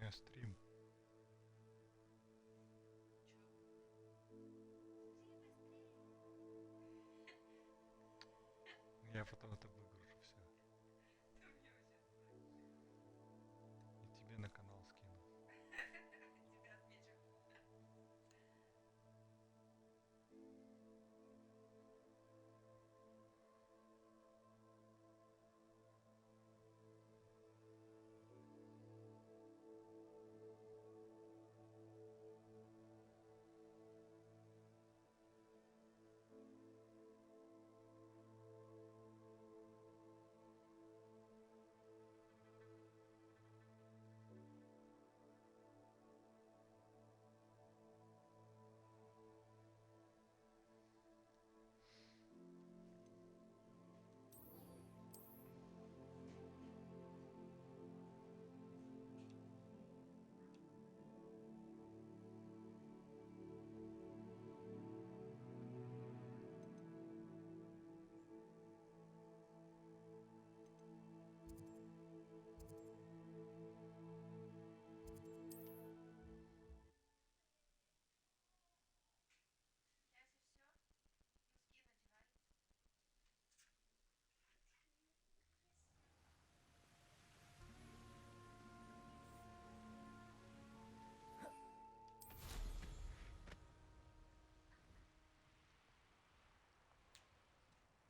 меня стрим. Я потом это выгружу все. И тебе на канал скину.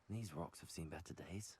These rocks have seen better days.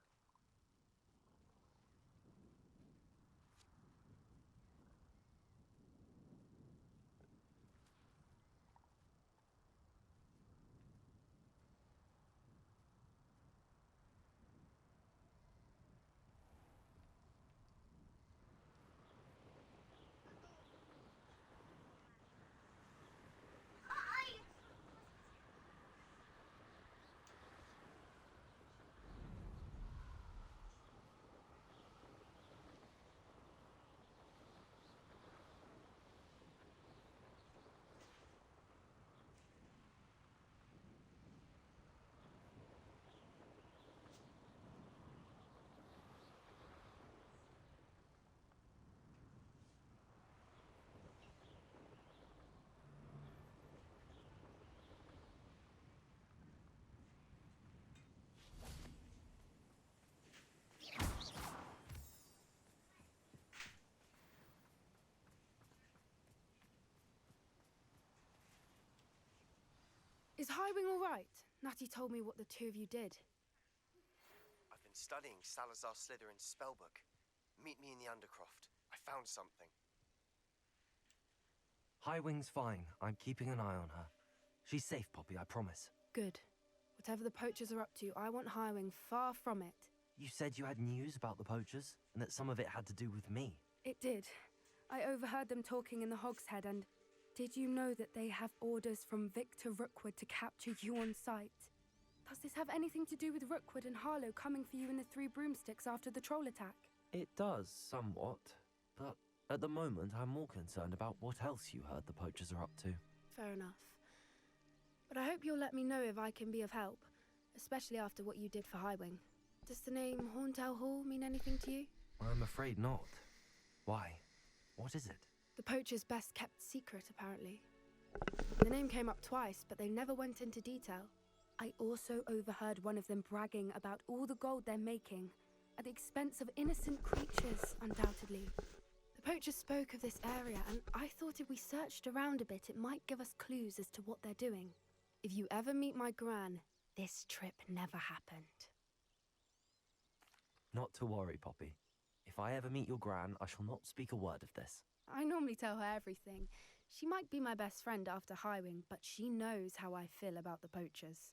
Is Highwing all right? Natty told me what the two of you did. I've been studying Salazar Slytherin's spellbook. Meet me in the Undercroft. I found something. Highwing's fine. I'm keeping an eye on her. She's safe, Poppy, I promise. Good. Whatever the poachers are up to, I want Highwing far from it. You said you had news about the poachers, and that some of it had to do with me. It did. I overheard them talking in the Hogshead, and did you know that they have orders from Victor Rookwood to capture you on sight? Does this have anything to do with Rookwood and Harlow coming for you in the Three Broomsticks after the troll attack? It does, somewhat. But at the moment, I'm more concerned about what else you heard the poachers are up to. Fair enough. But I hope you'll let me know if I can be of help, especially after what you did for Highwing. Does the name Horntail Hall mean anything to you? I'm afraid not. Why? What is it? The poacher's best kept secret, apparently. The name came up twice, but they never went into detail. I also overheard one of them bragging about all the gold they're making, at the expense of innocent creatures, undoubtedly. The poachers spoke of this area, and I thought if we searched around a bit, it might give us clues as to what they're doing. If you ever meet my gran, this trip never happened. Not to worry, Poppy. If I ever meet your gran, I shall not speak a word of this. I normally tell her everything. She might be my best friend after Highwing, but she knows how I feel about the poachers.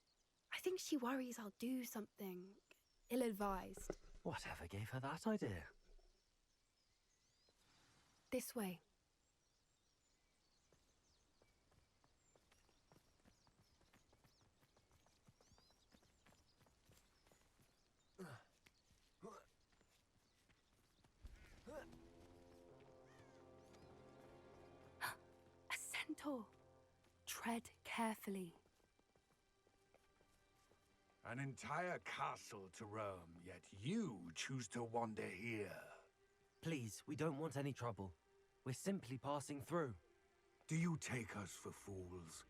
I think she worries I'll do something ill-advised. Whatever gave her that idea? This way. A centaur. Tread carefully. An entire castle to roam, yet you choose to wander here. Please, we don't want any trouble. We're simply passing through. Do you take us for fools?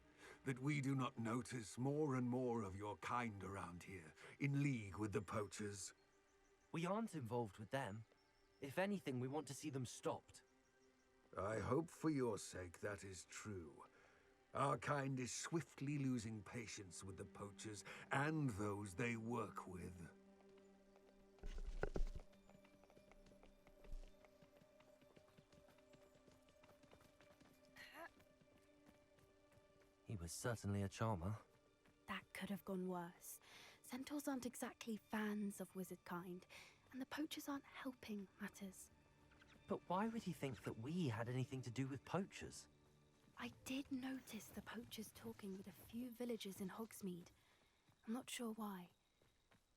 That we do not notice more and more of your kind around here, in league with the poachers? We aren't involved with them. If anything, we want to see them stopped. I hope for your sake that is true. Our kind is swiftly losing patience with the poachers and those they work with. He was certainly a charmer. That could have gone worse. Centaurs aren't exactly fans of wizard kind, and the poachers aren't helping matters. But why would he think that we had anything to do with poachers? I did notice the poachers talking with a few villagers in Hogsmeade. I'm not sure why.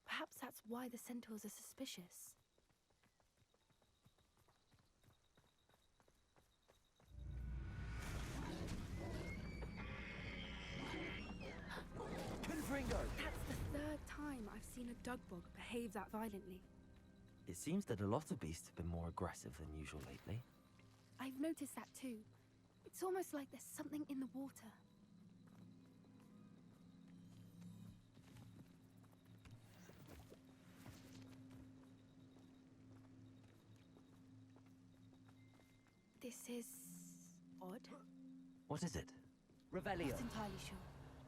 Perhaps that's why the centaurs are suspicious. Confringo! That's the third time I've seen a Dugbog behave that violently. It seems that a lot of beasts have been more aggressive than usual lately. I've noticed that too. It's almost like there's something in the water. This is odd. What is it? Revelio. Not entirely sure,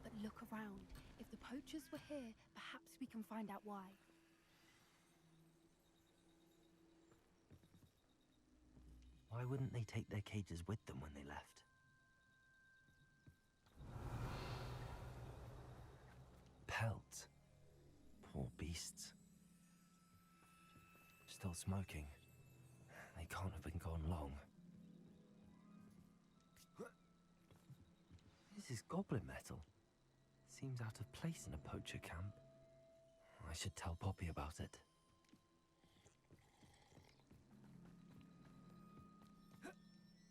but look around. If the poachers were here, perhaps we can find out why. Why wouldn't they take their cages with them when they left? Pelts. Poor beasts. Still smoking. They can't have been gone long. This is goblin metal. Seems out of place in a poacher camp. I should tell Poppy about it.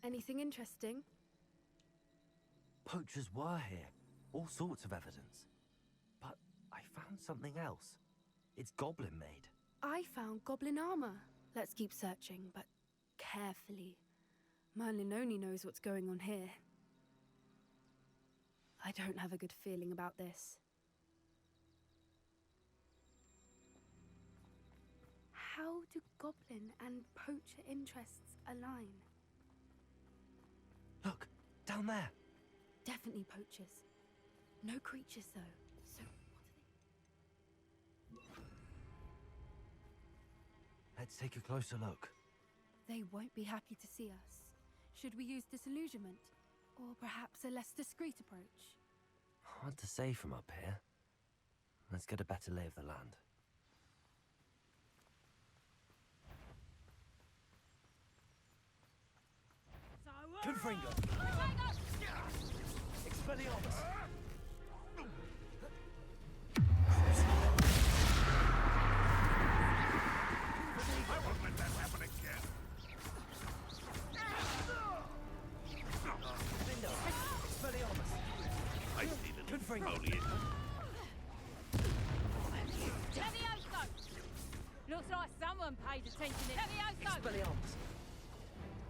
Anything interesting? Poachers were here. All sorts of evidence. But I found something else. It's goblin made. I found goblin armor. Let's keep searching, but carefully. Merlin only knows what's going on here. I don't have a good feeling about this. How do goblin and poacher interests align? Look, down there. Definitely poachers. No creatures, though. So, what are Let's take a closer look. they? They won't be happy to see us. Should we use disillusionment? Or perhaps a less discreet approach? Hard to say from up here. Let's get a better lay of the land. Confringo! Expelliarmus! I won't let that happen again. Bingo! Expelliarmus! I see little Confringo! foliage. Levioso! Looks like someone paid attention. Levioso! Expelliarmus!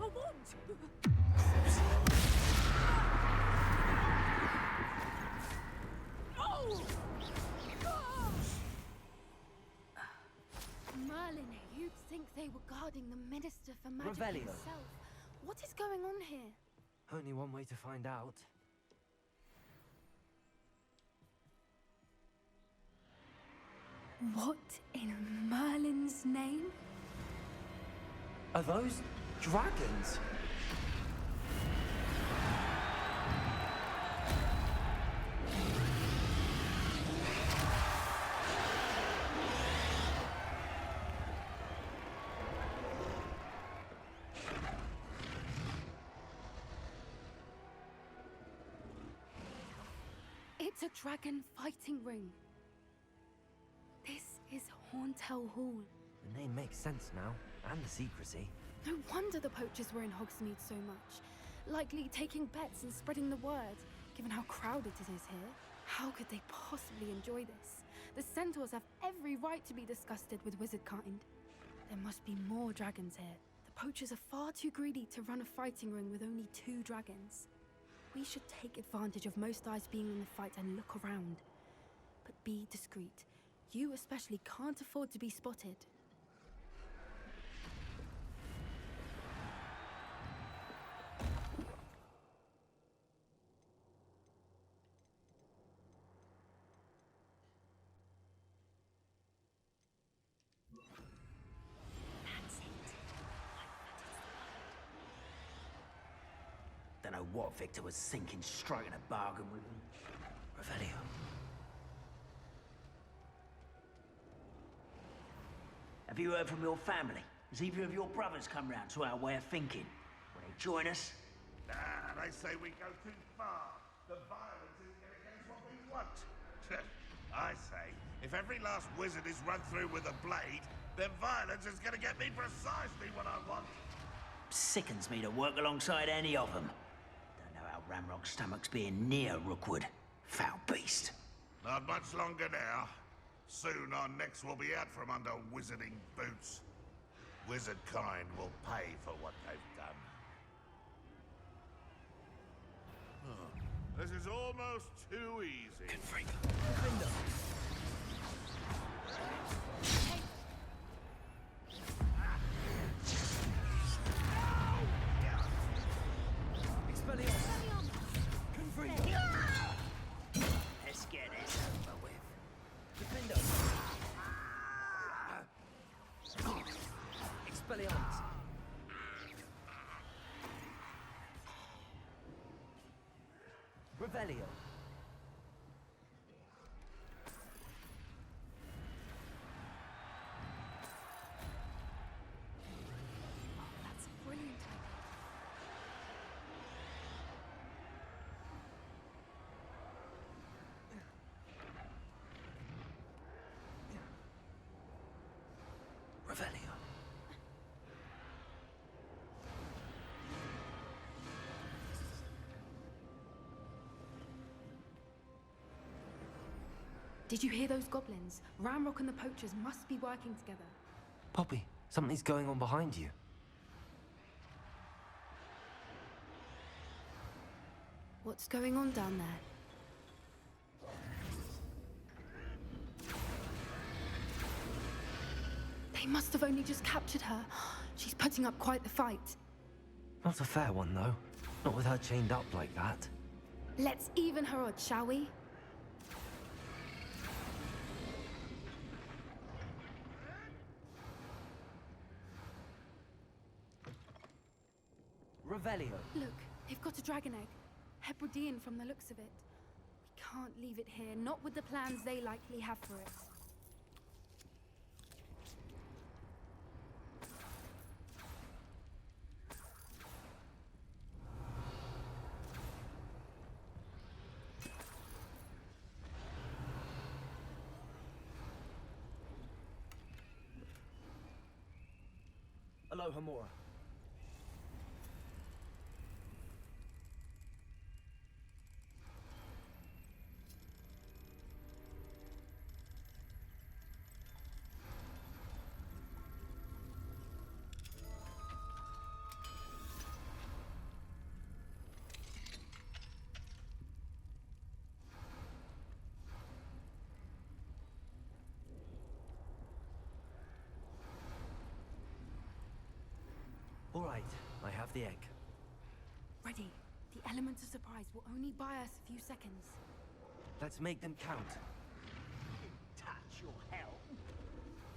A what? Oh! Merlin, you'd think they were guarding the Minister for Magic Revelio. himself. What is going on here? Only one way to find out. What in Merlin's name? Are those dragons? It's a dragon fighting ring. This is Horntail Hall. The name makes sense now, and the secrecy. No wonder the poachers were in Hogsmeade so much. Likely taking bets and spreading the word, given how crowded it is here. How could they possibly enjoy this? The centaurs have every right to be disgusted with wizard kind. There must be more dragons here. The poachers are far too greedy to run a fighting ring with only 2 dragons. We should take advantage of most eyes being in the fight and look around. But be discreet. You especially can't afford to be spotted. Don't know what Victor was thinking, striking a bargain with him. Revelio. Have you heard from your family? Has either of your brothers come round to our way of thinking? Will they join us? Nah, they say we go too far. The violence is getting against what we want. I say, if every last wizard is run through with a blade, then violence is gonna get me precisely what I want. Sickens me to work alongside any of them. Don't know how Ramrock's stomach's being near Rookwood. Foul beast. Not much longer now. Soon our necks will be out from under wizarding boots. Wizard kind will pay for what they've done. This is almost too easy. Let's get this over with. Expelliarmus. Revelio. That's a brilliant idea. Revelio. Did you hear those goblins? Ramrock and the poachers must be working together. Poppy, something's going on behind you. What's going on down there? They must have only just captured her. She's putting up quite the fight. Not a fair one, though. Not with her chained up like that. Let's even her odds, shall we? Revelio. Look, they've got a dragon egg. Hebridean from the looks of it. We can't leave it here, not with the plans they likely have for it. Aloha Mora. All right, I have the egg. Ready. The element of surprise will only buy us a few seconds. Let's make them count. Touch your hell.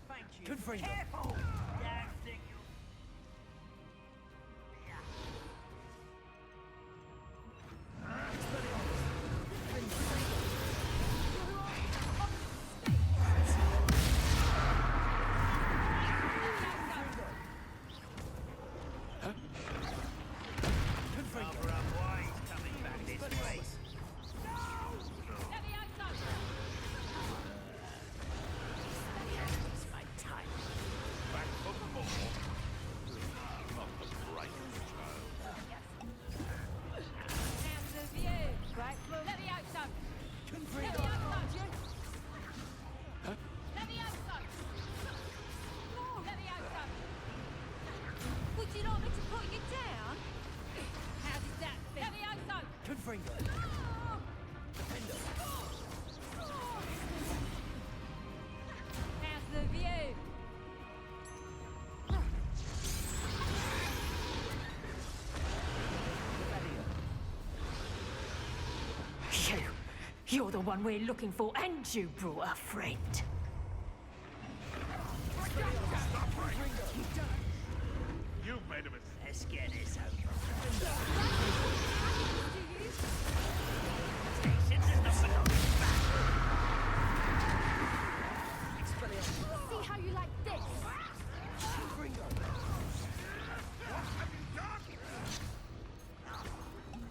Thank you. Good for you. Careful! Damn thing you... Cover up, why he's coming back this way. It's my time. Back for more. put you down? How did that feel? Levioso! Confringo. Defender. How's the view? You're the one we're looking for, and you brought a friend. You made a mistake. Let's get this over. See how you like this?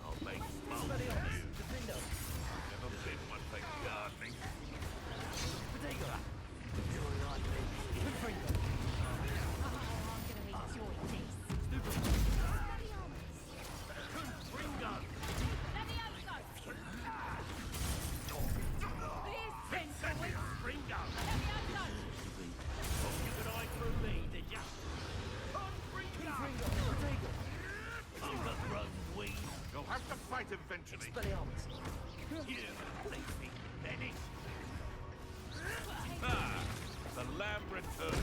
I'll make smoke of you. Never been one for gardening. You'll have to fight eventually. Ah, the lamb returns.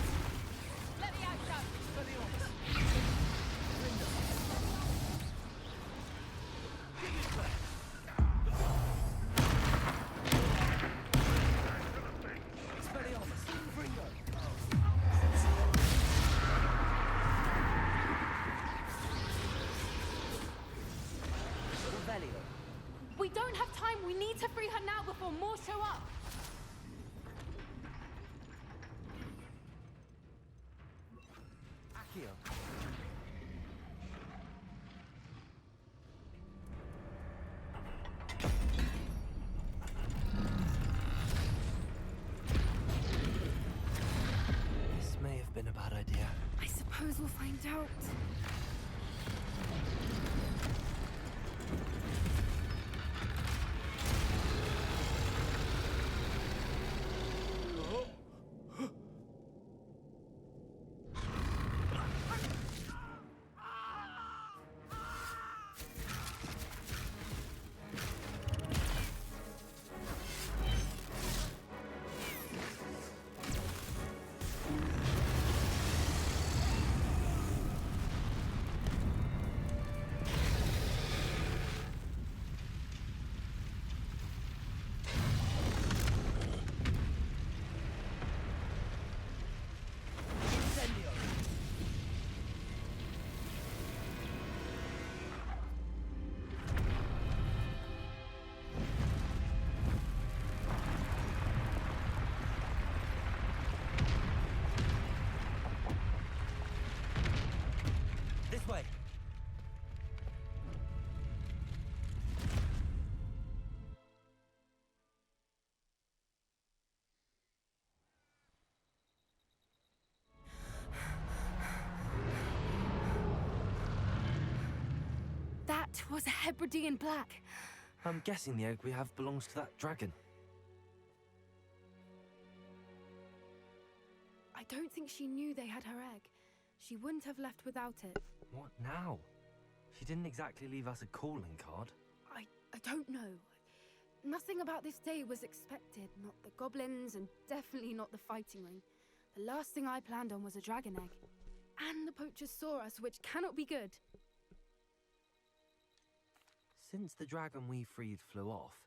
We don't have time. We need to free her now before more show up. Accio. This may have been a bad idea. I suppose we'll find out. This way. That was a Hebridean black. I'm guessing the egg we have belongs to that dragon. I don't think she knew they had her egg. She wouldn't have left without it. What now? She didn't exactly leave us a calling card. I don't know. Nothing about this day was expected. Not the goblins, and definitely not the fighting ring. The last thing I planned on was a dragon egg. And the poachers saw us, which cannot be good. Since the dragon we freed flew off,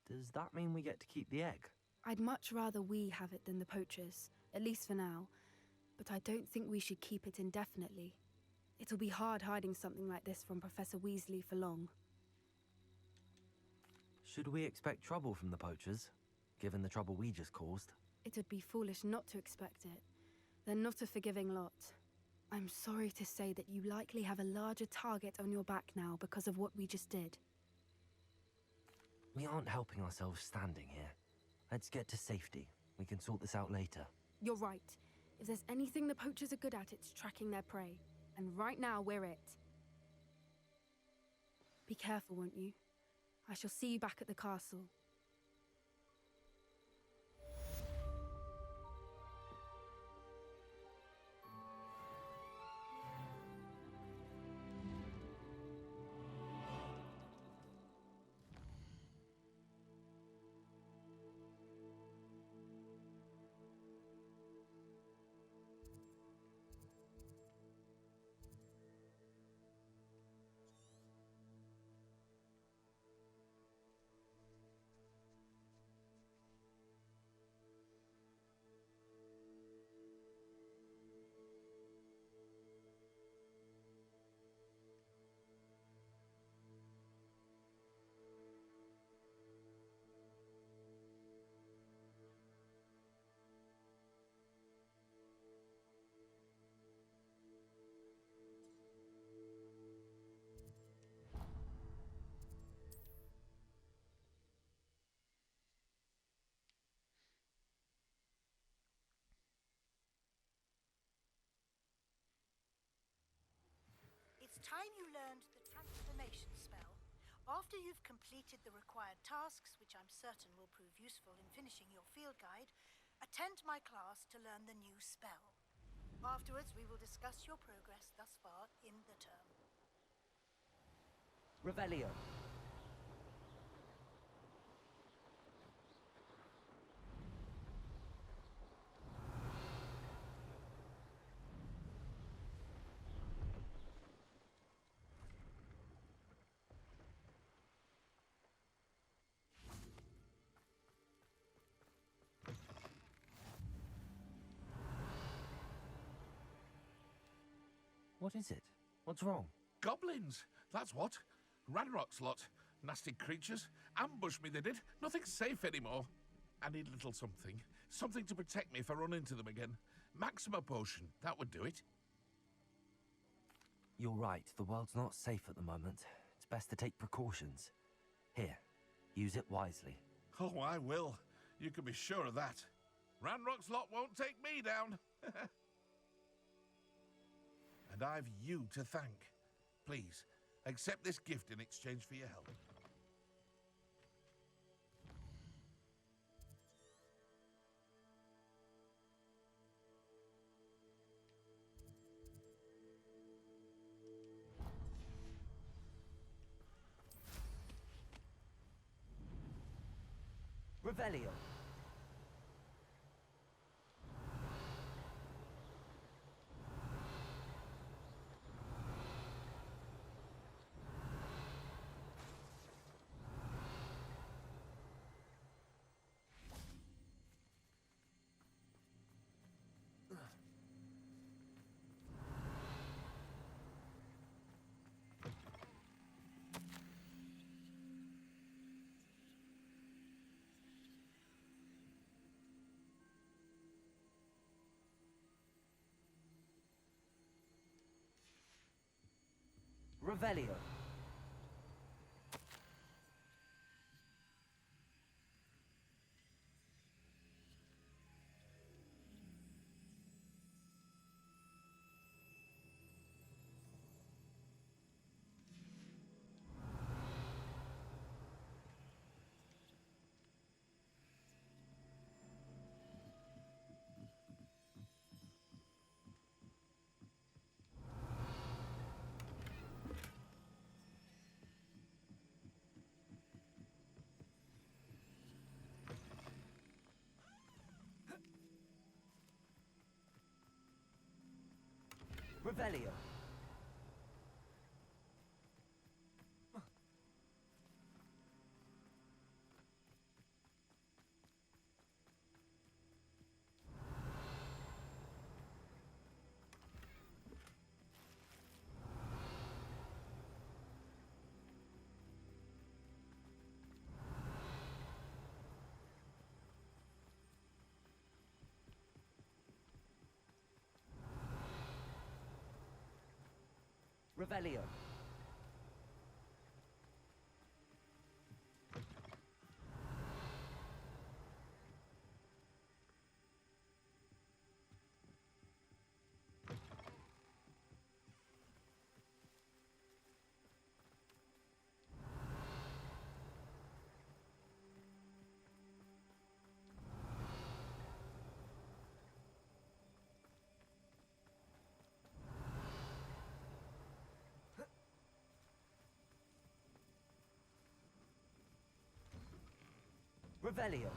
does that mean we get to keep the egg? I'd much rather we have it than the poachers, at least for now. But I don't think we should keep it indefinitely. It'll be hard hiding something like this from Professor Weasley for long. Should we expect trouble from the poachers, given the trouble we just caused? It would be foolish not to expect it. They're not a forgiving lot. I'm sorry to say that you likely have a larger target on your back now because of what we just did. We aren't helping ourselves standing here. Let's get to safety. We can sort this out later. You're right. If there's anything the poachers are good at, it's tracking their prey. And right now, we're it. Be careful, won't you? I shall see you back at the castle. when you learned the transformation spell, after you've completed the required tasks, which I'm certain will prove useful in finishing your field guide, attend my class to learn the new spell. Afterwards, we will discuss your progress thus far in the term. Revelio. What is it? What's wrong? Goblins, that's what. Ranrock's lot. Nasty creatures. Ambush me, they did. Nothing's safe anymore. I need a little something. Something to protect me if I run into them again. Maxima potion, that would do it. You're right, the world's not safe at the moment. It's best to take precautions. Here, use it wisely. Oh, I will. You can be sure of that. Ranrock's lot won't take me down. And I've you to thank. Please, accept this gift in exchange for your help. Revelio. Revelio. Revelio. Revelio. Revelio.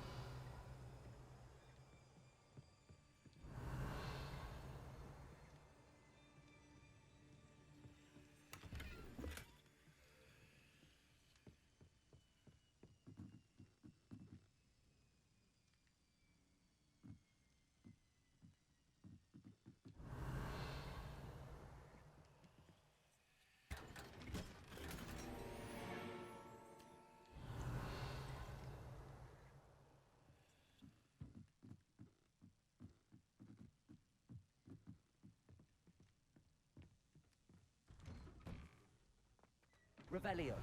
Revelio.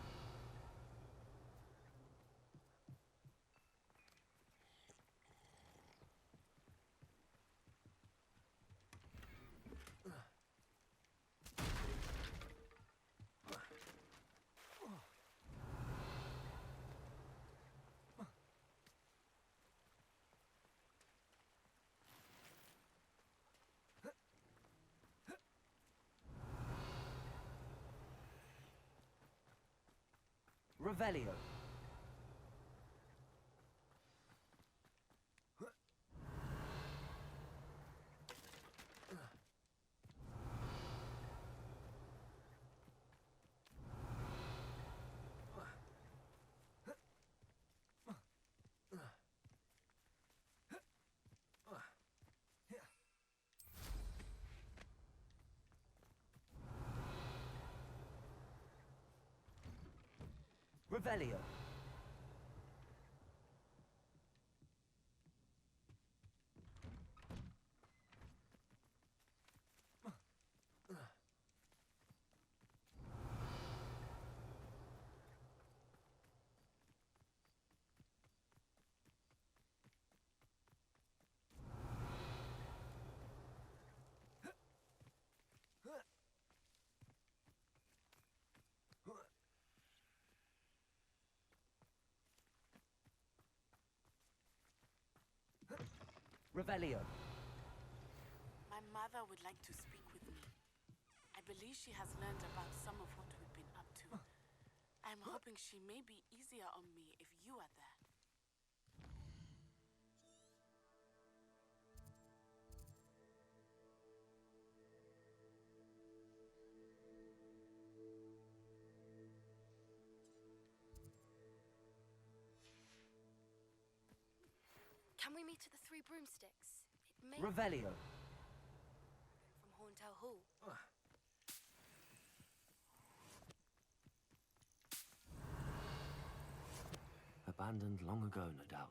Revelio. Revelio. Revelio. My mother would like to speak with me. I believe she has learned about some of what we've been up to. I'm hoping she may be easier on me if you are there. Can we meet at the Three Broomsticks? It may Revelio. from Horntail Hall. Abandoned long ago, no doubt.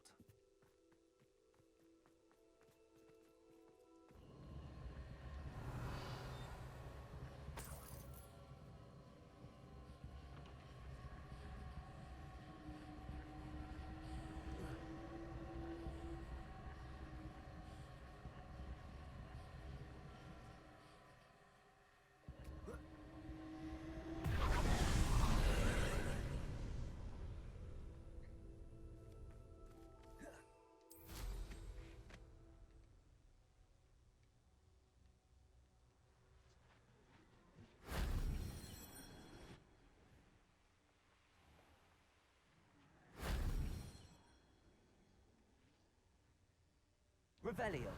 Revelio.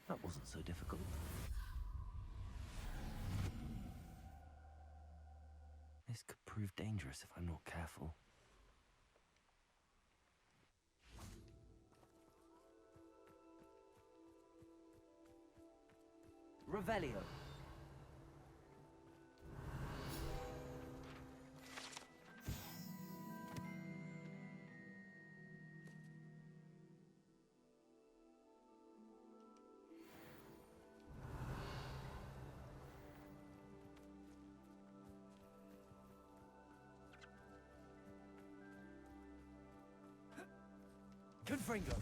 That wasn't so difficult. This could prove dangerous if I'm not careful. Revelio. Confringo.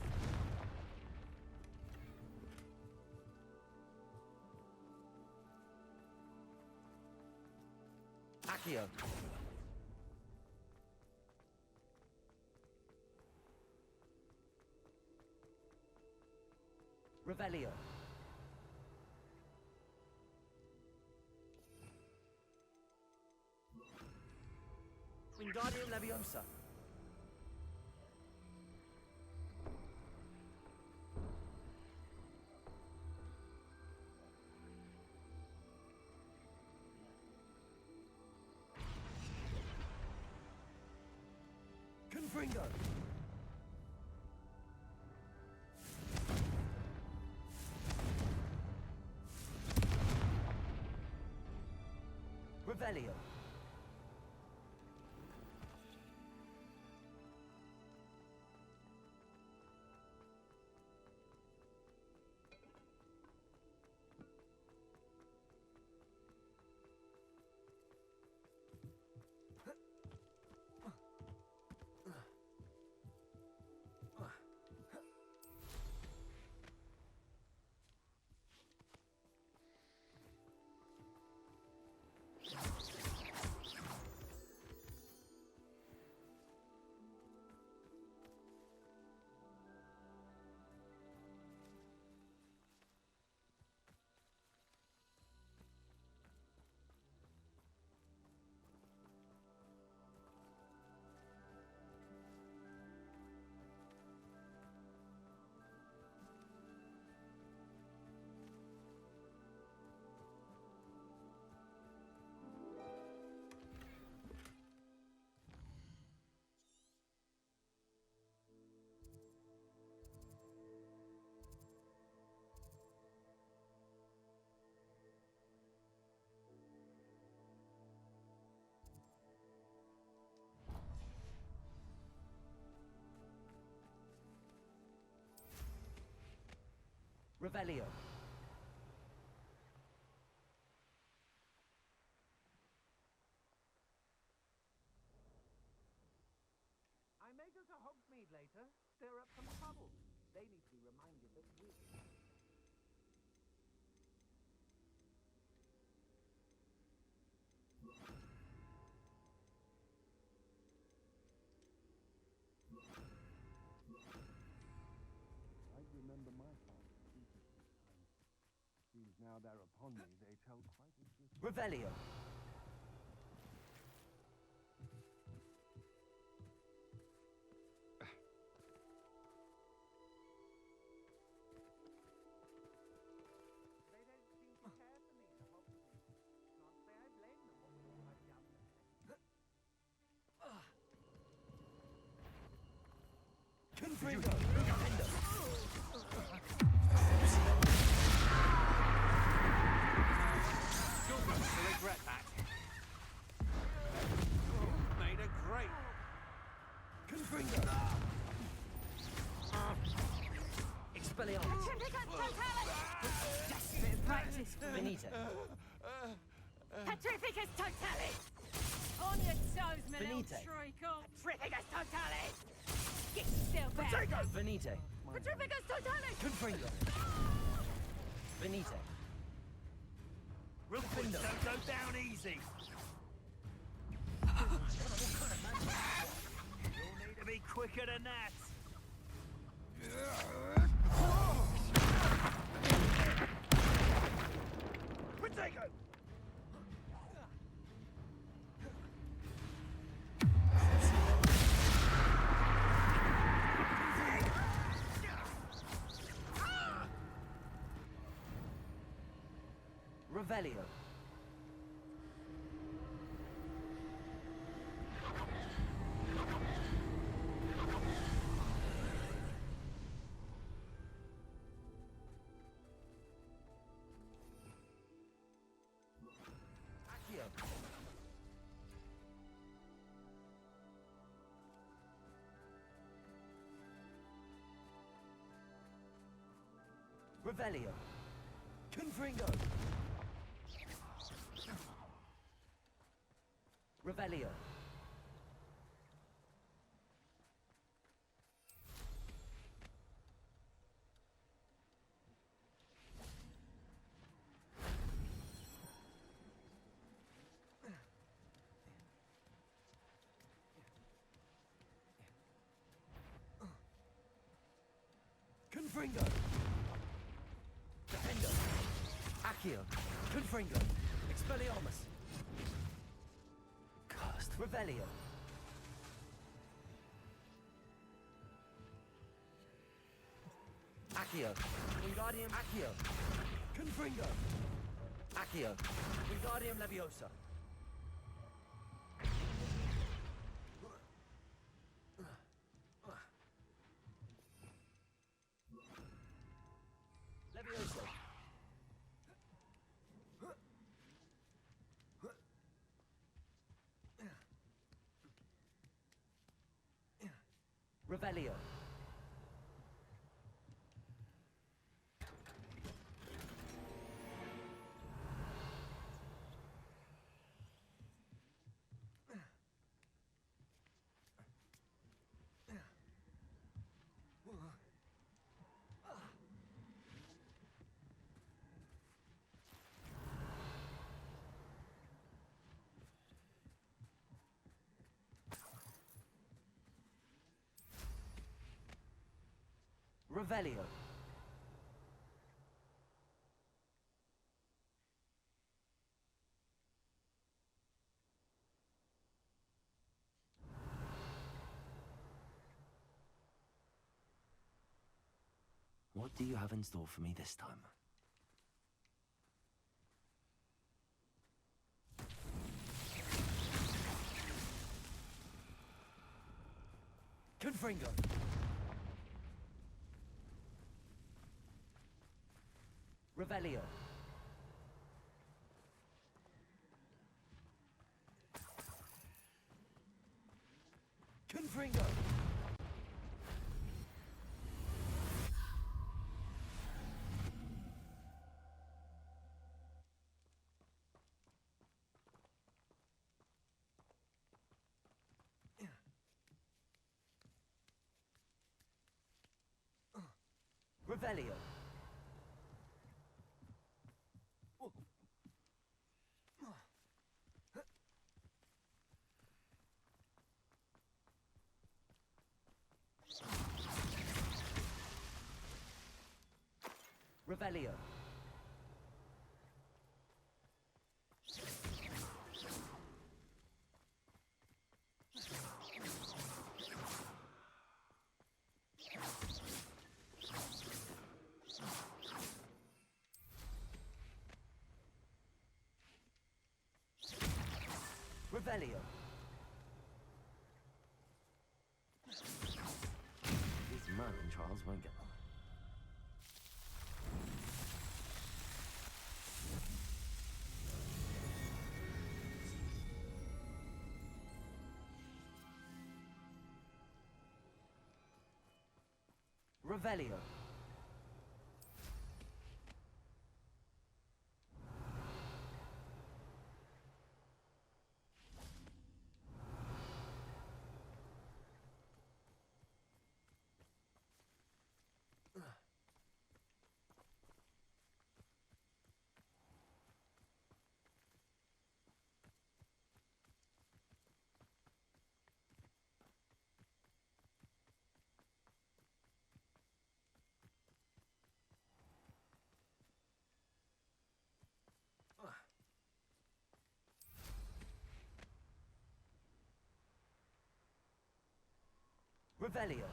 Accio. Revelio. Wingardium Leviosa. Confringo. Revelio. Revelio. I may go to Hogsmeade later, stir up some trouble. They need to be reminded that we... I remember my father's speeches sometimes. Seems now they're upon me, they tell quite a different... Revelio. They don't seem to care for me in Hogsmeade. Can't say I blame them for all I've done. Confringo. You're going to regret that. Made a great... Confringo. Expelliarmus. Just a bit of practice. Finito. Petrificus Totalis! On your toes, my little Finite. treacle! Petrificus Totalis! Get still back! Finite. Petrificus Totalis! Confringo. Finite. Rookwood, don't go down easy. You'll need to be quicker than that. Protego! Revelio. Accio. Revelio. Confringo. Revelio. Confringo. Defendo. Accio. Confringo. Expelliarmus. Cast. Revelio. Accio. Wingardium Accio. Confringo. Accio. Wingardium Leviosa. Leviosa. Revelio. Revelio. What do you have in store for me this time? Confringo. Revelio. Confringo. Revelio. Revelio. Revelio. These Merlin trials won't get them. Revelio. Revelio.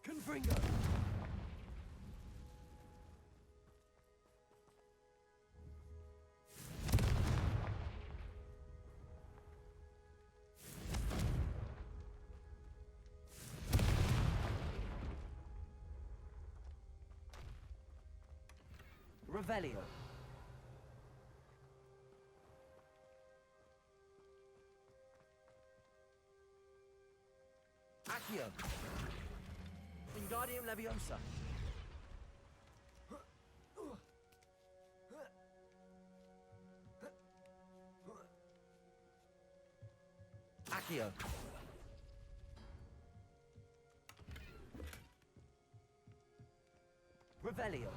Confringo. Revelio. Accio. Wingardium Leviosa. Accio. Revelio.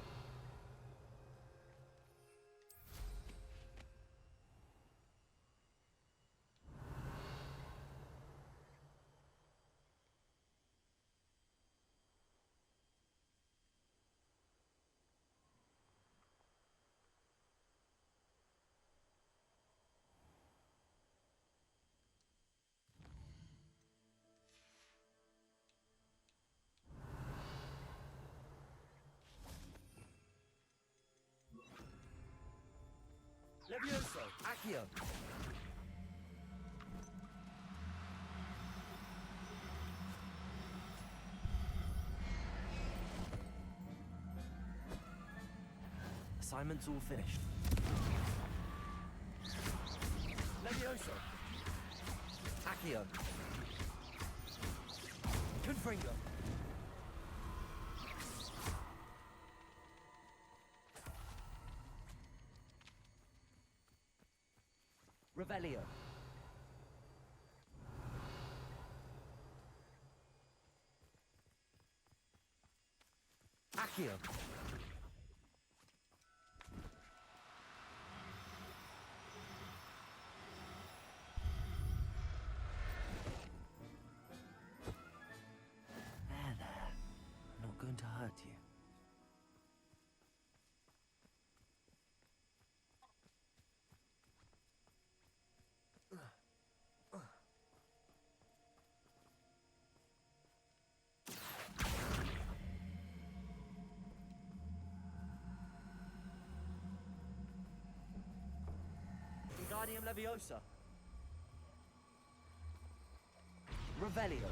Levioso. Accio. Assignment's all finished. Levioso. Accio. Confringo. Revelio. Accio. There. Not going to hurt you. Wingardium Leviosa. Revelio.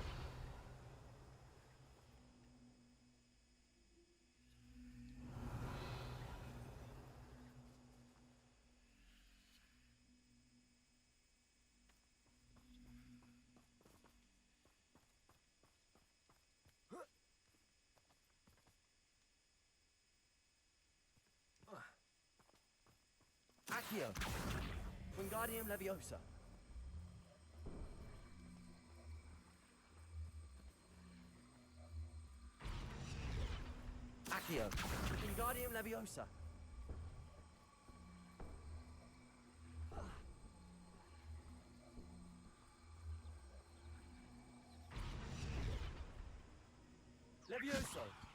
Accio. Wingardium Leviosa. Accio. Wingardium Leviosa. Levioso.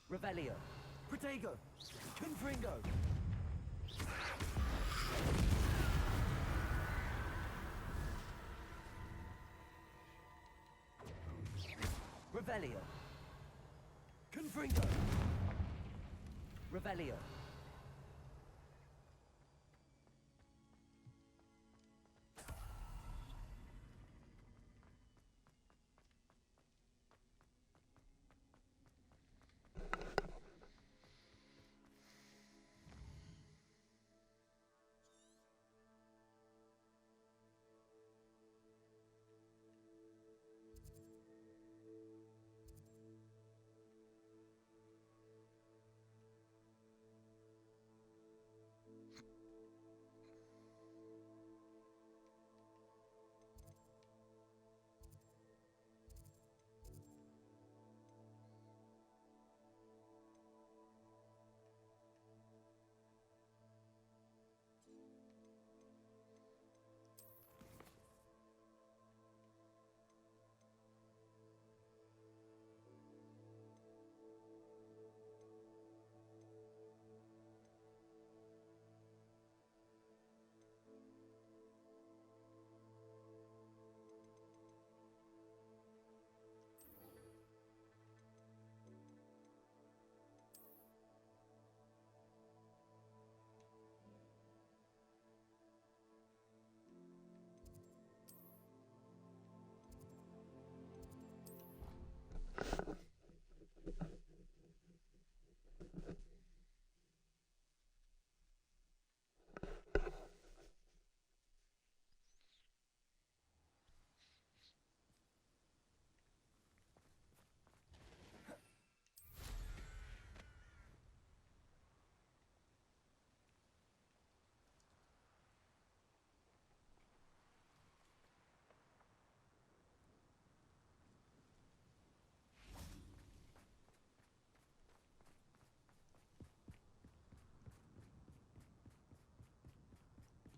Revelio. Protego. Confringo. Revelio. Confringo. Revelio.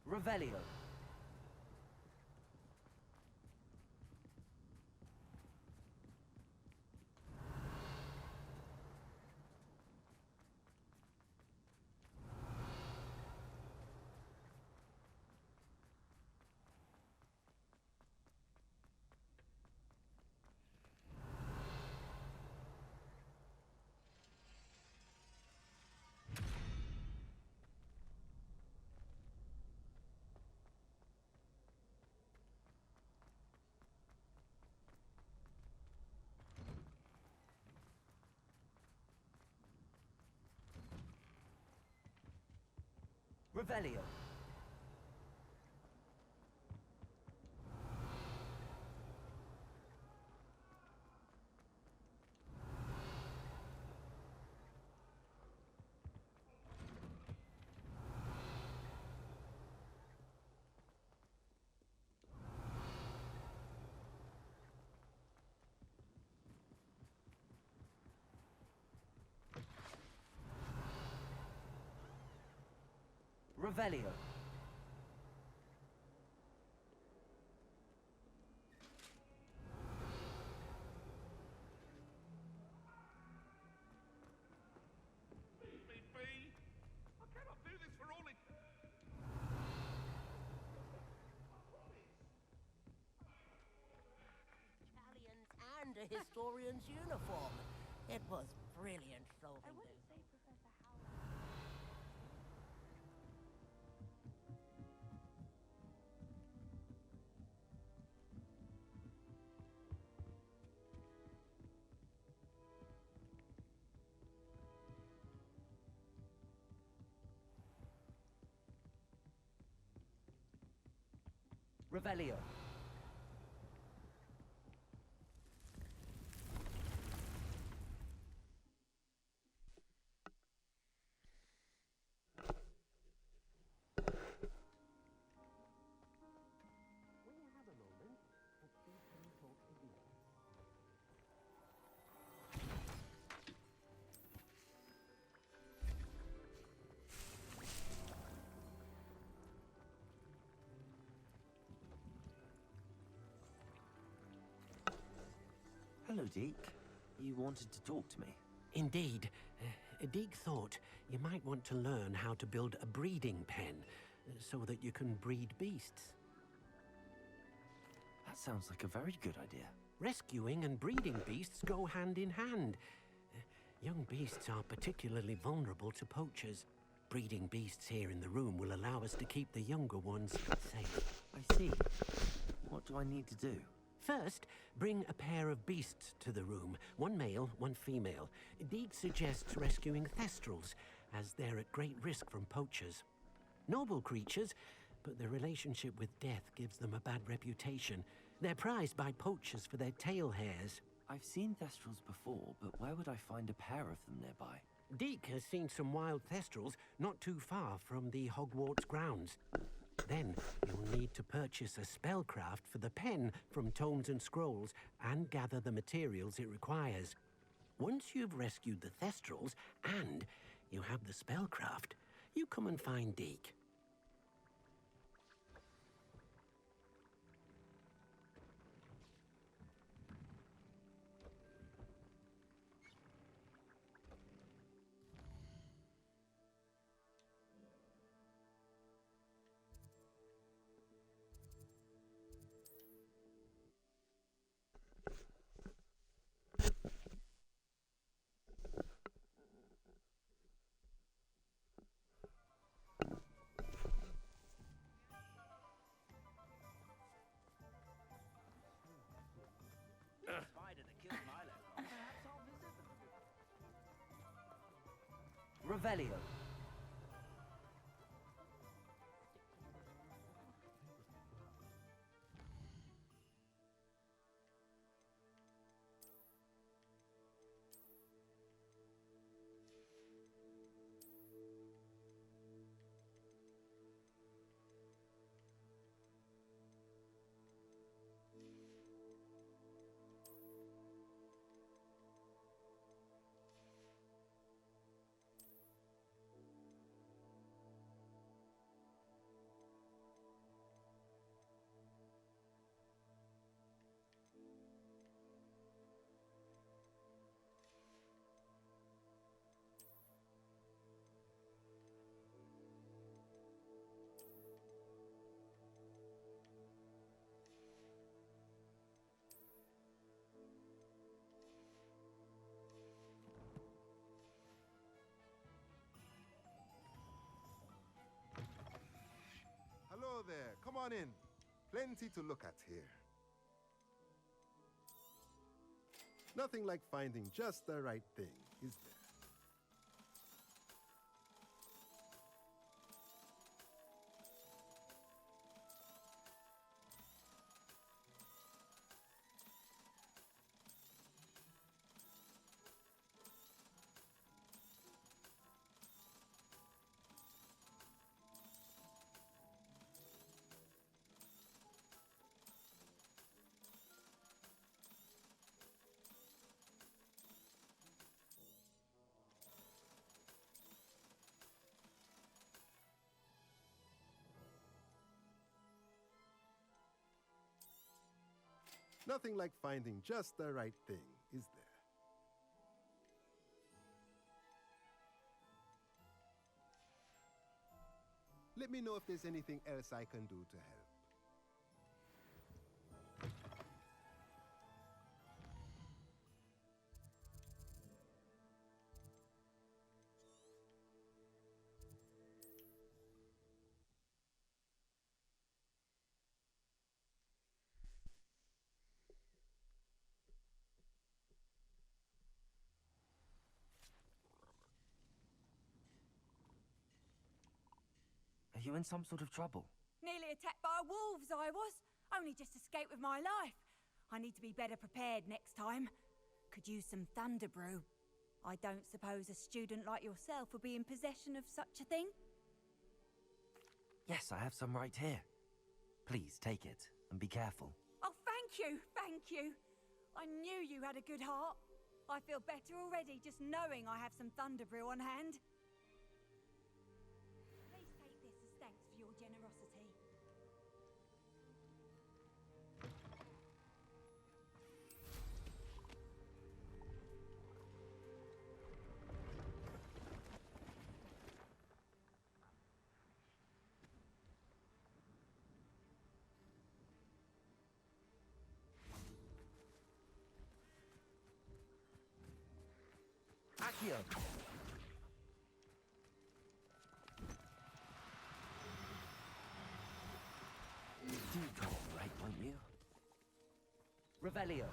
Revelio. Revelio. Revelio. Leave me be! I cannot do this for all it... Italians and a historian's uniform. It was brilliant solving those. Revelio. Hello, Deke. You wanted to talk to me? Indeed. Deke thought you might want to learn how to build a breeding pen so that you can breed beasts. That sounds like a very good idea. Rescuing and breeding beasts go hand in hand. Young beasts are particularly vulnerable to poachers. Breeding beasts here in the room will allow us to keep the younger ones safe. I see. What do I need to do? First, bring a pair of beasts to the room. One male, one female. Deke suggests rescuing thestrals, as they're at great risk from poachers. Noble creatures, but their relationship with death gives them a bad reputation. They're prized by poachers for their tail hairs. I've seen thestrals before, but where would I find a pair of them nearby? Deke has seen some wild thestrals not too far from the Hogwarts grounds. Then you'll need to purchase a spellcraft for the pen from Tomes and Scrolls and gather the materials it requires. Once you've rescued the thestrals and you have the spellcraft, you come and find Deke. Revelio. Hello there. Come on in. Plenty to look at here. Nothing like finding just the right thing, is there? Nothing like finding just the right thing, is there? Let me know if there's anything else I can do to help. Are you in some sort of trouble? Nearly attacked by wolves, I was. Only just escaped with my life. I need to be better prepared next time. Could use some thunder brew. I don't suppose a student like yourself would be in possession of such a thing? Yes, I have some right here. Please take it and be careful. Oh, thank you, thank you. I knew you had a good heart. I feel better already just knowing I have some thunder brew on hand. Please take this as thanks for your generosity. Accio. Do cooperate, won't you? Revelio.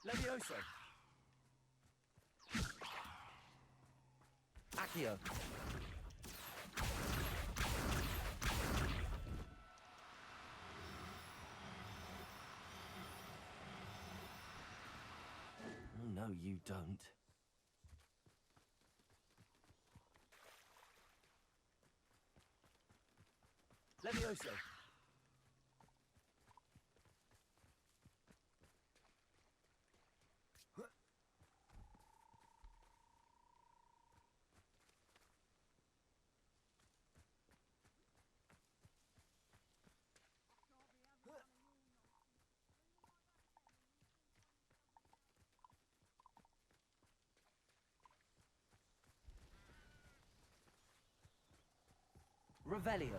Levioso. Accio. No, you don't. Levioso. Revelio.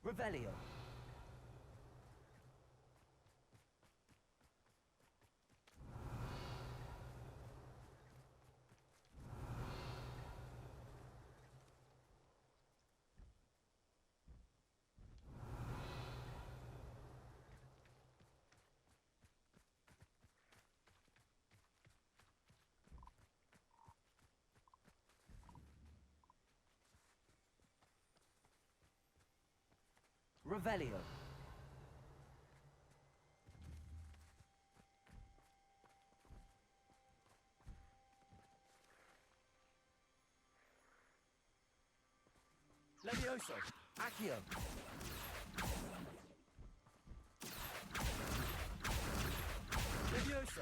Revelio. Revelio. Levioso. Accio. Levioso.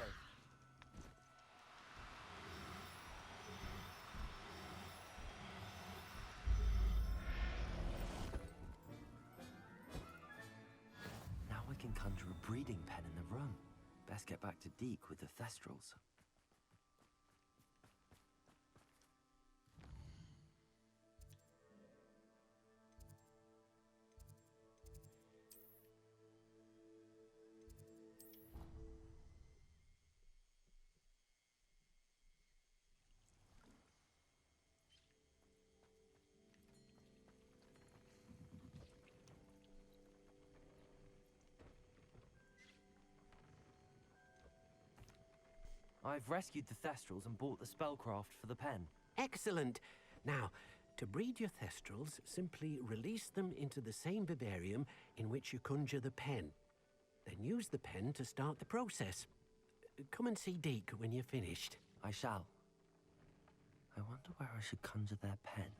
Now I can conjure a breeding pen in the room. Best get back to Deke with the Thestrals. I've rescued the Thestrals and bought the spellcraft for the pen. Excellent. Now, to breed your Thestrals, simply release them into the same vivarium in which you conjure the pen. Then use the pen to start the process. Come and see Deke when you're finished. I shall. I wonder where I should conjure their pen.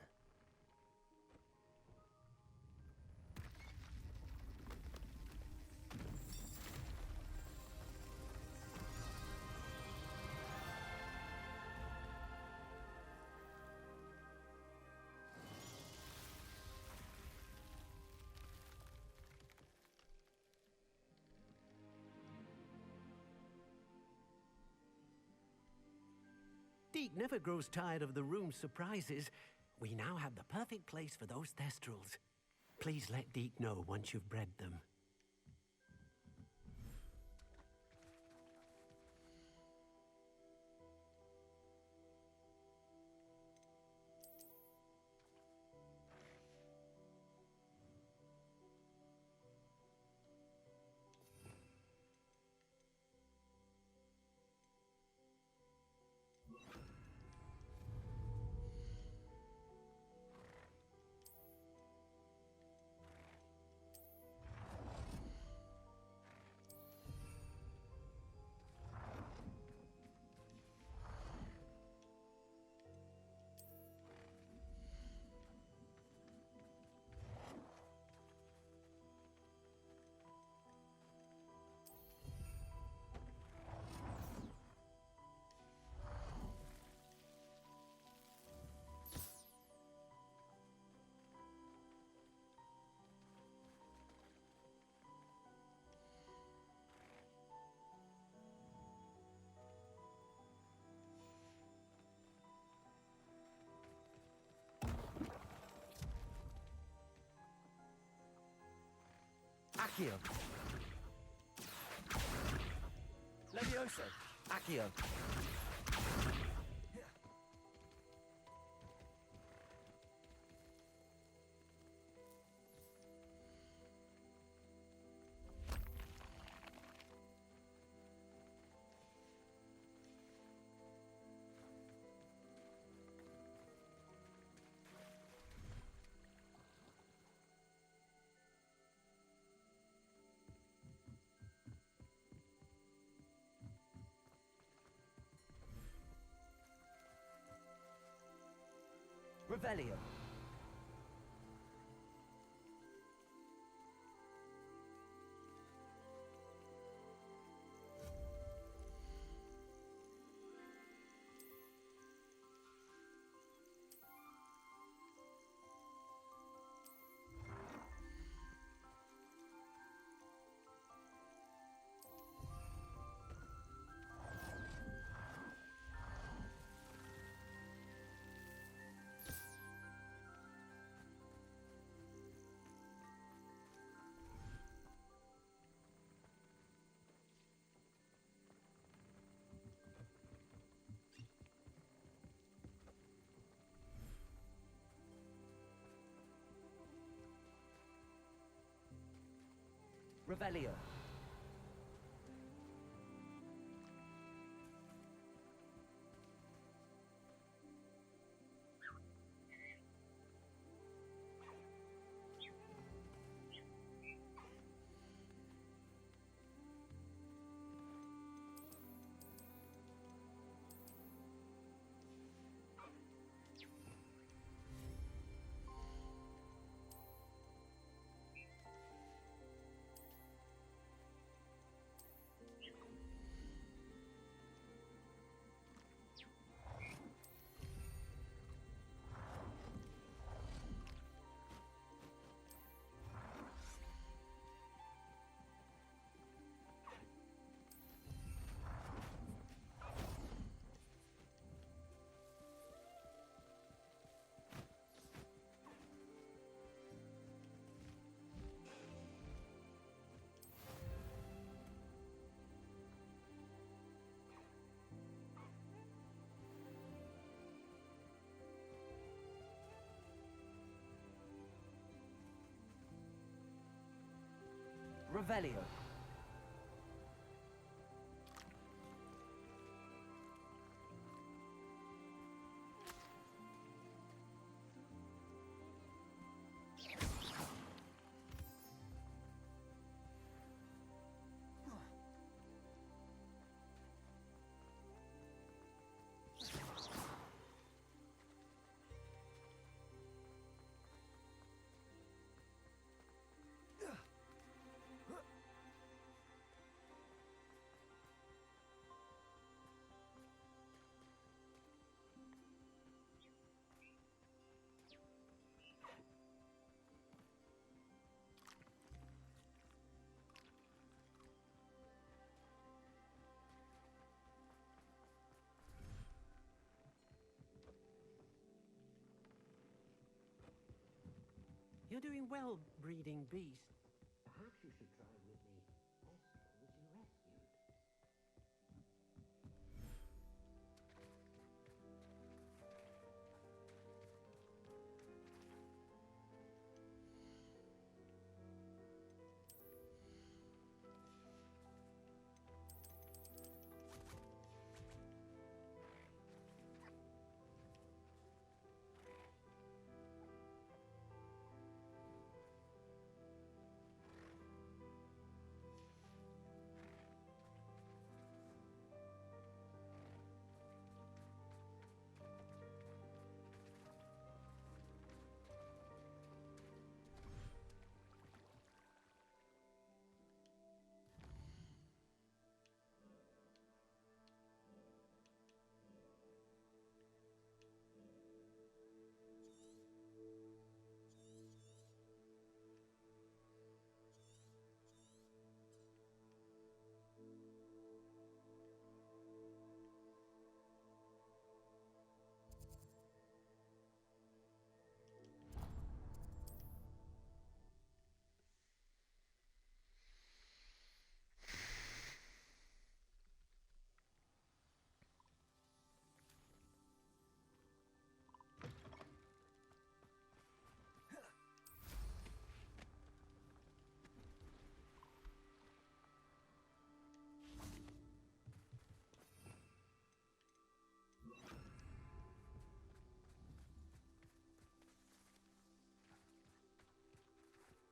Deke never grows tired of the room's surprises. We now have the perfect place for those Thestrals. Please let Deke know once you've bred them. Accio. Levioso. Accio. Revelio. Revelio. Revelio. You're doing well, breeding beast. Perhaps you should try with the thestrals you rescued.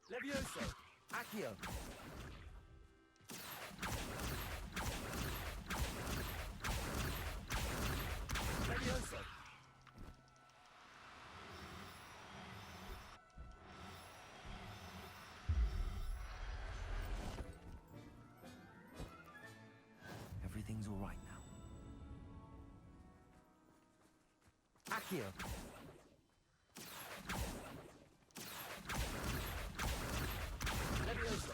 Levioso! Accio! Levioso! Everything's all right now. Accio! Levioso!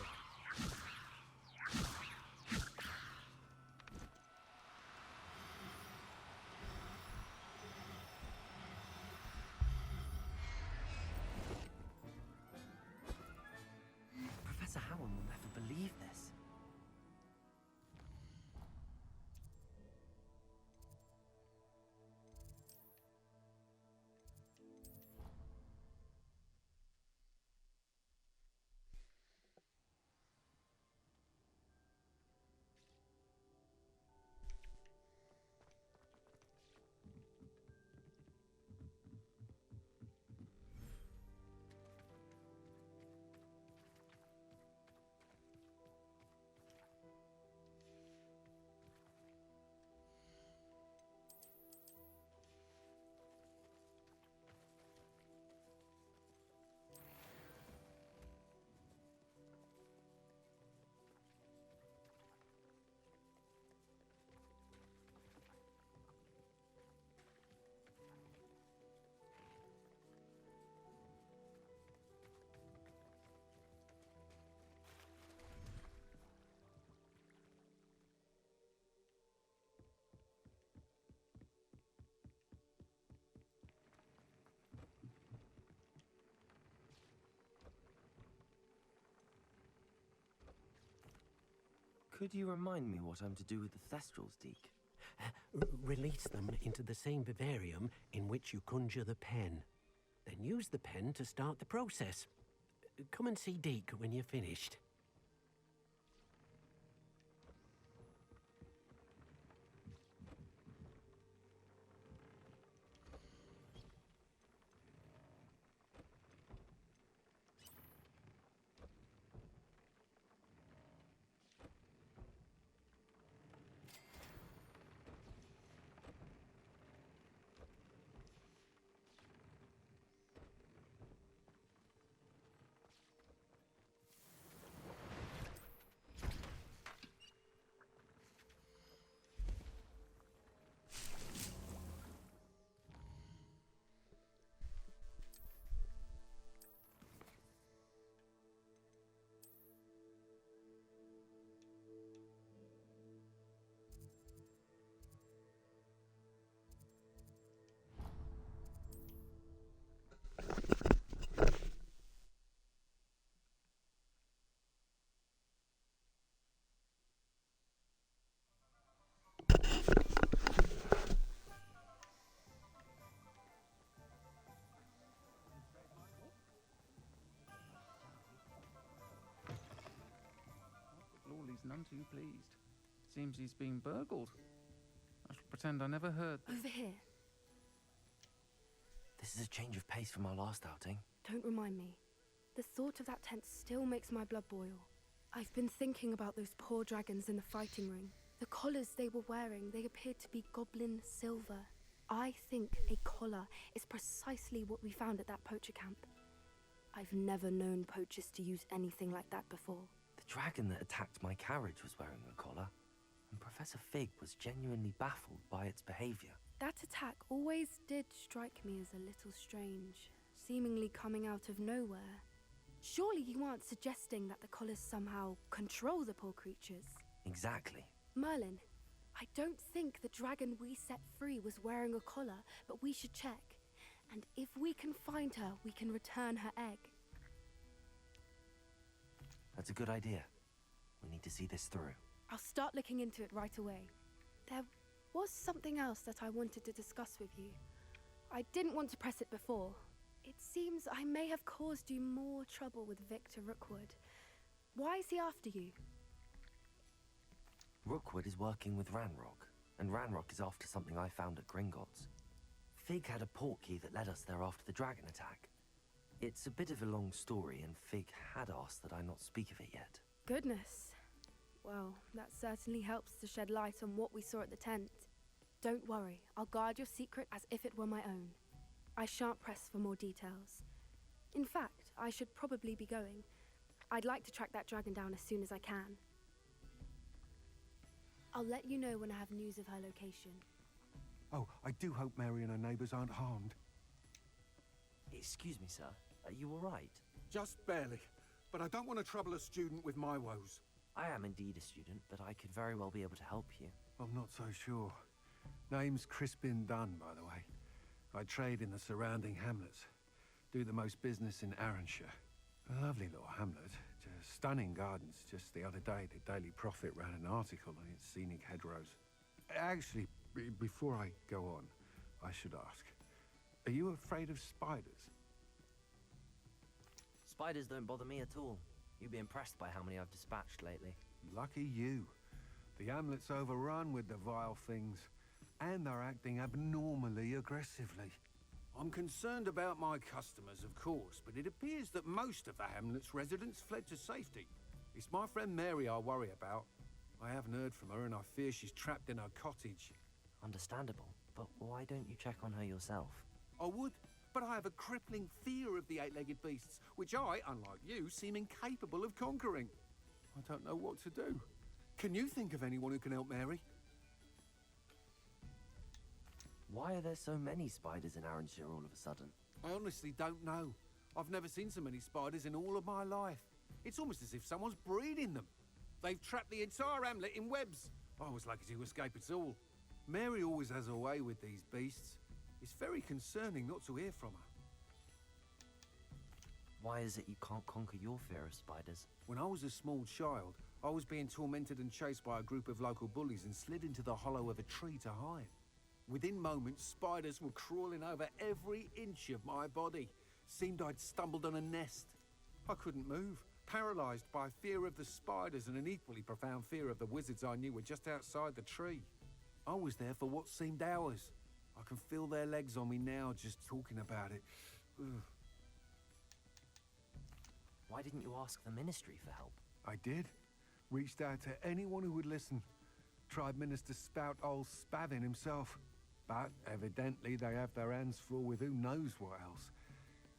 Professor Howard will never believe this. Could you remind me what I'm to do with the Thestrals, Deke? Release them into the same vivarium in which you conjure the pen. Then use the pen to start the process. Come and see Deke when you're finished. Lawley's none too pleased. Seems he's been burgled. I shall pretend I never heard. Over here. This is a change of pace from our last outing. Don't remind me. The thought of that tent still makes my blood boil. I've been thinking about those poor dragons in the fighting ring. The collars they were wearing, they appeared to be goblin silver. I think a collar is precisely what we found at that poacher camp. I've never known poachers to use anything like that before. The dragon that attacked my carriage was wearing a collar, and Professor Fig was genuinely baffled by its behavior. That attack always did strike me as a little strange, seemingly coming out of nowhere. Surely you aren't suggesting that the collars somehow control the poor creatures? Exactly. Merlin, I don't think the dragon we set free was wearing a collar, but we should check. And if we can find her, we can return her egg. That's a good idea. We need to see this through. I'll start looking into it right away. There was something else that I wanted to discuss with you. I didn't want to press it before. It seems I may have caused you more trouble with Victor Rookwood. Why is he after you? Rookwood is working with Ranrock, and Ranrock is after something I found at Gringotts. Fig had a portkey that led us there after the dragon attack. It's a bit of a long story, and Fig had asked that I not speak of it yet. Goodness. Well, that certainly helps to shed light on what we saw at the tent. Don't worry, I'll guard your secret as if it were my own. I shan't press for more details. In fact, I should probably be going. I'd like to track that dragon down as soon as I can. I'll let you know when I have news of her location. Oh, I do hope Mary and her neighbours aren't harmed. Excuse me, sir. Are you all right? Just barely. But I don't want to trouble a student with my woes. I am indeed a student, but I could very well be able to help you. I'm not so sure. Name's Crispin Dunn, by the way. I trade in the surrounding hamlets. Do the most business in Arranshire. A lovely little hamlet. Just stunning gardens. Just the other day, the Daily Prophet ran an article on its scenic hedgerows. Actually, before I go on, I should ask. Are you afraid of spiders? Spiders don't bother me at all. You'd be impressed by how many I've dispatched lately. Lucky you. The hamlet's overrun with the vile things, and they're acting abnormally aggressively. I'm concerned about my customers, of course, but it appears that most of the hamlet's residents fled to safety. It's my friend Mary I worry about. I haven't heard from her, and I fear she's trapped in her cottage. Understandable, but why don't you check on her yourself? I would, but I have a crippling fear of the eight-legged beasts, which I, unlike you, seem incapable of conquering. I don't know what to do. Can you think of anyone who can help Mary? Why are there so many spiders in Arranshire all of a sudden? I honestly don't know. I've never seen so many spiders in all of my life. It's almost as if someone's breeding them. They've trapped the entire hamlet in webs. I was lucky to escape it all. Mary always has a way with these beasts. It's very concerning not to hear from her. Why is it you can't conquer your fear of spiders? When I was a small child, I was being tormented and chased by a group of local bullies and slid into the hollow of a tree to hide. Within moments, spiders were crawling over every inch of my body. Seemed I'd stumbled on a nest. I couldn't move, paralysed by fear of the spiders and an equally profound fear of the wizards I knew were just outside the tree. I was there for what seemed hours. I can feel their legs on me now just talking about it. Ugh. Why didn't you ask the ministry for help? I did. Reached out to anyone who would listen. Tried Minister Spout old Spavin himself. But evidently they have their hands full with who knows what else.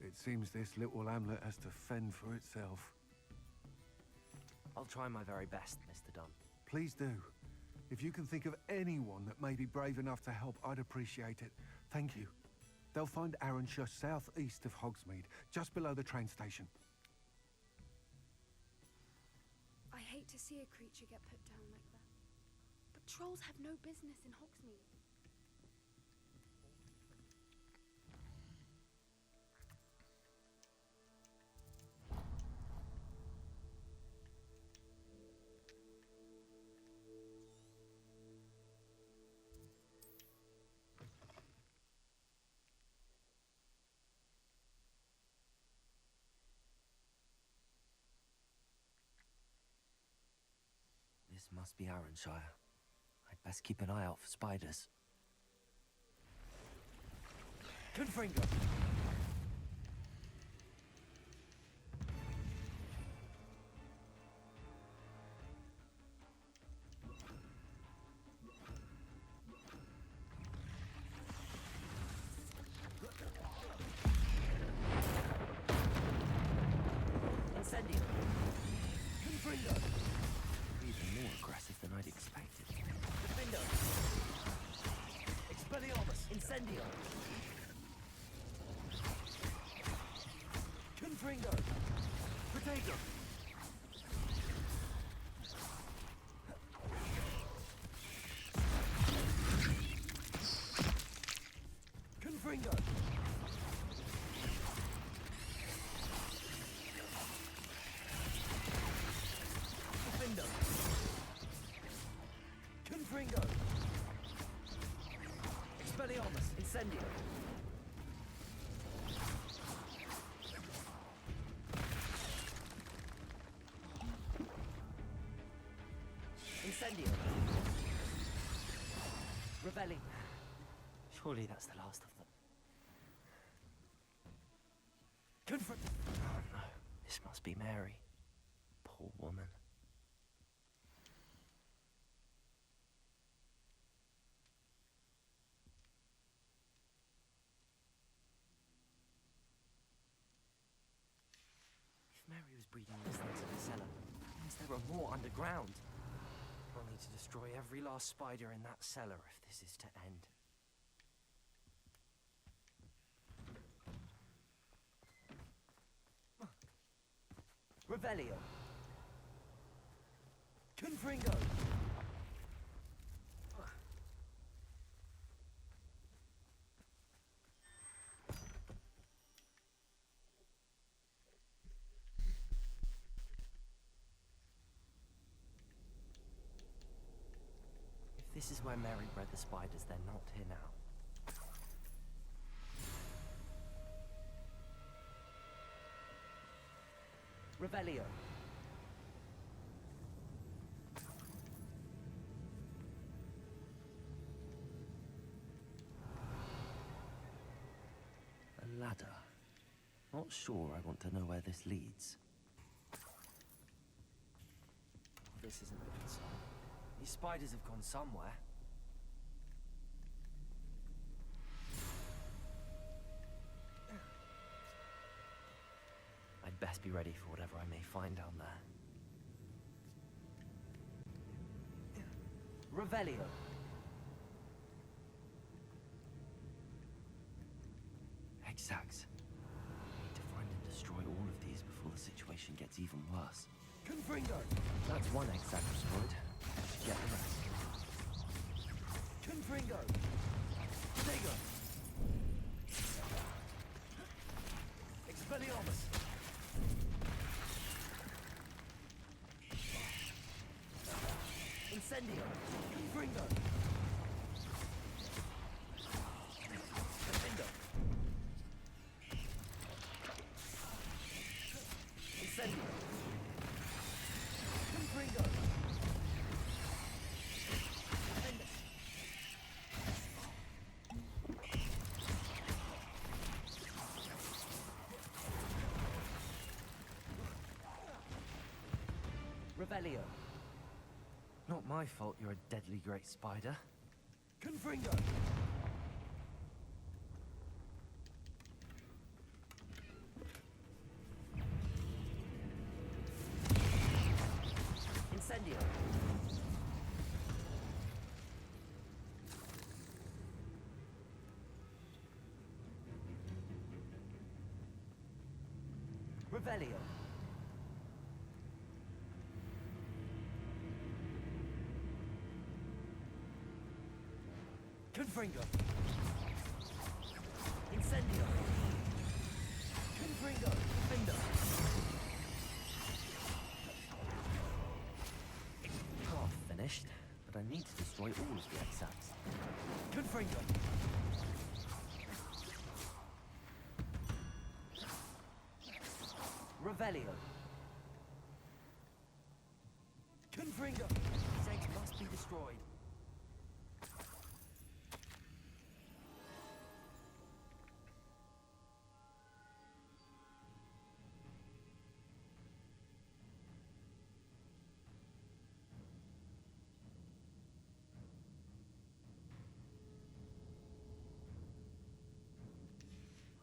It seems this little hamlet has to fend for itself. I'll try my very best, Mr. Dunn. Please do. If you can think of anyone that may be brave enough to help, I'd appreciate it. Thank you. They'll find Arranshire southeast of Hogsmeade, just below the train station. I hate to see a creature get put down like that. But trolls have no business in Hogsmeade. This must be Arranshire. I'd best keep an eye out for spiders. Confringo! Incendio! Confringo! Even more aggressive than I'd expected. Defendo! Expelliarmus! Incendio! Confringo! Protego! Confringo! Defendo! Confringo! Expelliarmus! Incendio! Incendio! Rebelling! Surely that's the last of them. Confront. Oh no, this must be Mary. Poor woman. If Mary was breeding these things in the cellar, it means there are more underground. We'll need to destroy every last spider in that cellar if this is to end. Revelio. Confringo. If this is where Mary bred the spiders, they're not here now. Revelio. A ladder. Not sure I want to know where this leads. This isn't a good sign. These spiders have gone somewhere. I'd best be ready for whatever I may find down there. Revelio. Exact. I need to find and destroy all of these before the situation gets even worse. Confringo! That's one exact destroyed. I should get the rest. Confringo! Digger! Expelliarmus! Incendio! Confringo! Defendo! Incendio! Confringo! Defendo! Revelio. Not my fault you're a deadly great spider. Confringo! Incendio! Revelio. Confringo. Incendio. Confringo. Defendo. Half finished, but I need to destroy all of the exacts. Confringo. Revelio. Confringo. These eggs must be destroyed.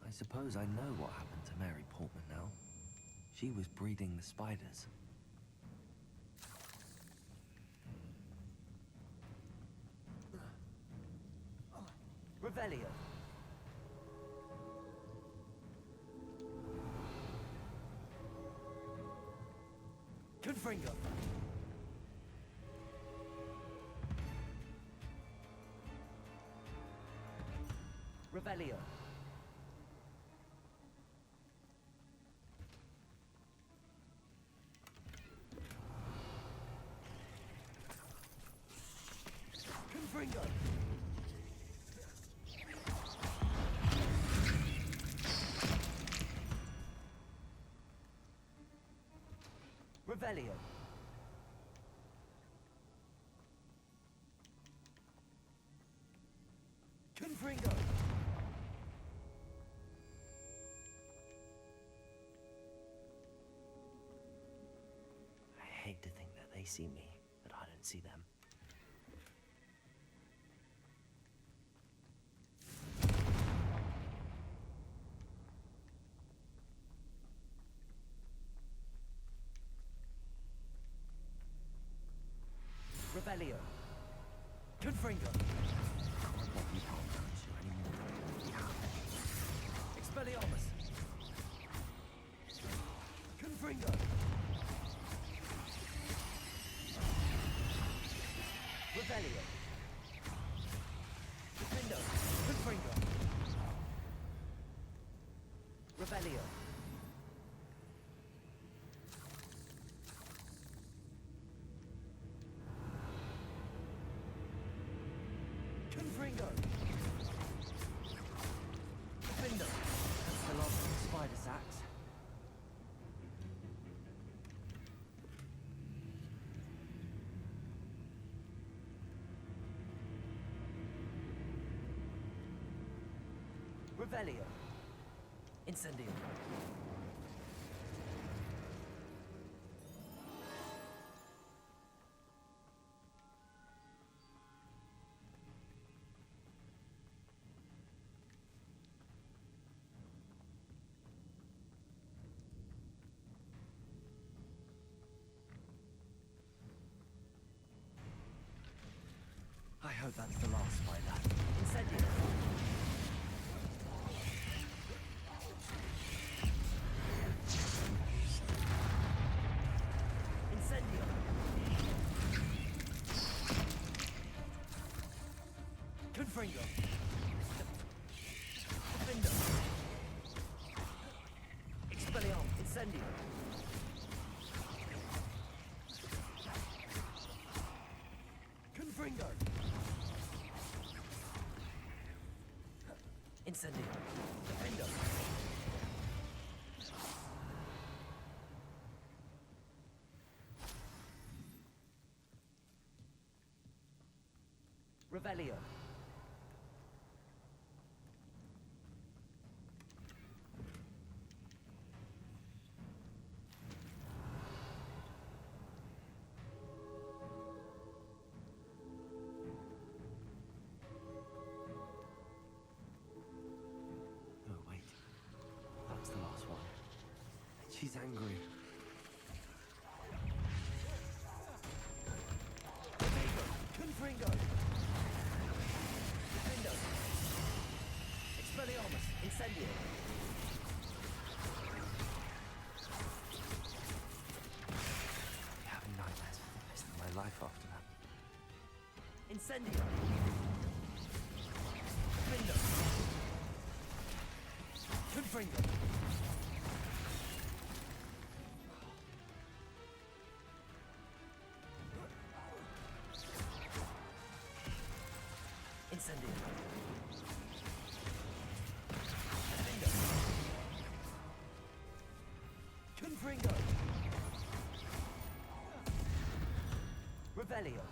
I suppose I know what happened to Mary Portman now. She was breeding the spiders. Revelio. Confringo. Revelio. Confringo. Revelio. Confringo. They see me, but I don't see them. Revelio. Confringo. You can't hurt you anymore. Expelliarmus. Confringo. Revelio. Defendo. Confringo. Revelio. Confringo. Defendo. That's the last of the spider sacks. Revelio. Incendio. I hope that's the last spider. Incendio. Incendio. Confringo. Defendo. Expelliarm. Incendio. Confringo. Incendio. Defendo. Revelio. Oh, wait. That was the last one. She's angry. Confringo. Defendo. Expelliarmus. Incendio. I'm having nightmares for the rest of my life after that. Incendio. Defendo. Confringo. Incendio. Defendo. Confringo. Revelio.